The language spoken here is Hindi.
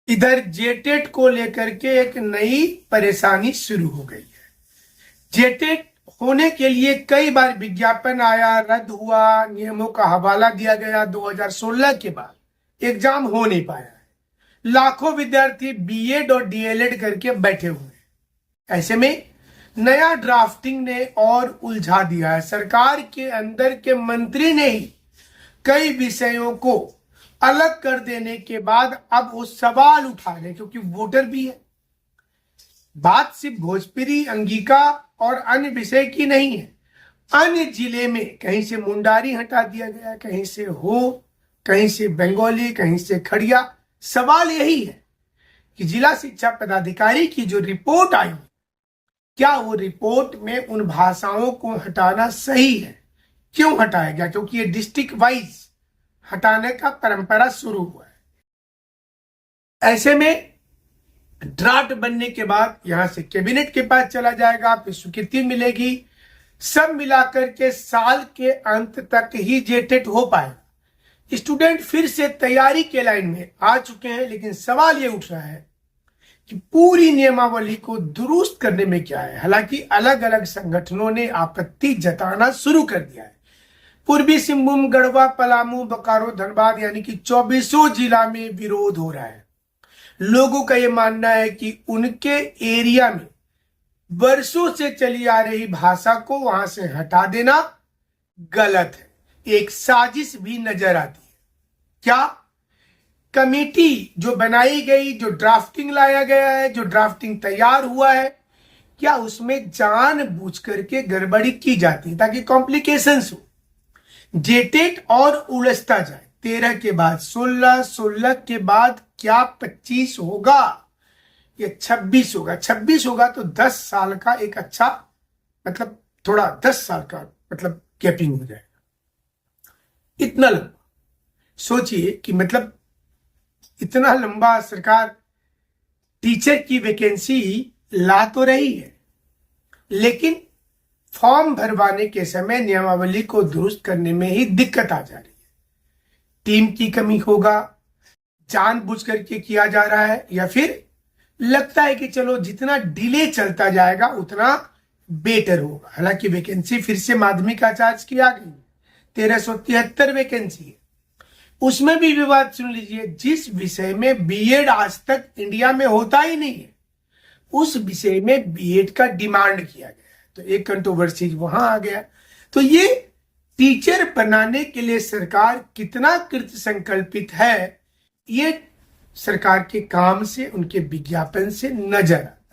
इधर जेटेट को लेकर के एक नई परेशानी शुरू हो गई है। जेटेट होने के लिए कई बार विज्ञापन आया, रद्द हुआ, नियमों का हवाला दिया गया। 2016 के बाद एग्जाम हो नहीं पाया है। लाखों विद्यार्थी बीएड और डीएलएड करके बैठे हुए हैं। ऐसे में नया ड्राफ्टिंग ने और उलझा दिया है। सरकार के अंदर के मंत्री ने ही कई विषयों को अलग कर देने के बाद अब वो सवाल उठा रहे, क्योंकि वोटर भी है। बात सिर्फ भोजपुरी, अंगिका और अन्य विषय की नहीं है। अन्य जिले में कहीं से मुंडारी हटा दिया गया, कहीं से हो, कहीं से बंगाली, कहीं से खड़िया। सवाल यही है कि जिला शिक्षा पदाधिकारी की जो रिपोर्ट आई, क्या वो रिपोर्ट में उन भाषाओं को हटाना सही है? क्यों हटाया गया? क्योंकि ये डिस्ट्रिक्ट वाइज हटाने का परंपरा शुरू हुआ है। ऐसे में ड्राफ्ट बनने के बाद यहां से कैबिनेट के पास चला जाएगा, फिर स्वीकृति मिलेगी। सब मिलाकर के साल के अंत तक ही जेटेट हो पाएगा। स्टूडेंट फिर से तैयारी के लाइन में आ चुके हैं, लेकिन सवाल ये उठ रहा है कि पूरी नियमावली को दुरुस्त करने में क्या है। हालांकि अलग अलग संगठनों ने आपत्ति जताना शुरू कर दिया है। पूर्वी सिंहभूम, गढ़वा, पलामू, बोकारो, धनबाद यानी कि 24 जिला में विरोध हो रहा है। लोगों का यह मानना है कि उनके एरिया में वर्षों से चली आ रही भाषा को वहां से हटा देना गलत है। एक साजिश भी नजर आती है। क्या कमेटी जो बनाई गई, जो ड्राफ्टिंग लाया गया है, जो ड्राफ्टिंग तैयार हुआ है, क्या उसमें जानबूझ करके गड़बड़ी की जाती है ताकि कॉम्प्लिकेशंस हो, जेटेट और उलझता जाए? 13 के बाद 16, 16 के बाद क्या 25 होगा या 26 होगा? 26 होगा तो 10 साल का एक अच्छा, मतलब थोड़ा 10 साल का मतलब गैपिंग हो जाएगा। इतना लंबा सोचिए कि मतलब इतना लंबा सरकार टीचर की वैकेंसी ला तो रही है, लेकिन फॉर्म भरवाने के समय नियमावली को दुरुस्त करने में ही दिक्कत आ जा रही है। टीम की कमी होगा, जानबूझ करके किया जा रहा है, या फिर लगता है कि चलो जितना डिले चलता जाएगा उतना बेटर होगा। हालांकि वैकेंसी फिर से माध्यमिक आचार्य की आ गई, 1373 वैकेंसी है। उसमें भी विवाद सुन लीजिए। जिस विषय में बीएड आज तक इंडिया में होता ही नहीं है, उस विषय में बीएड का डिमांड किया गया, तो एक कंट्रोवर्सी वहां आ गया। तो ये टीचर बनाने के लिए सरकार कितना कृत संकल्पित है, ये सरकार के काम से, उनके विज्ञापन से नजर आता है।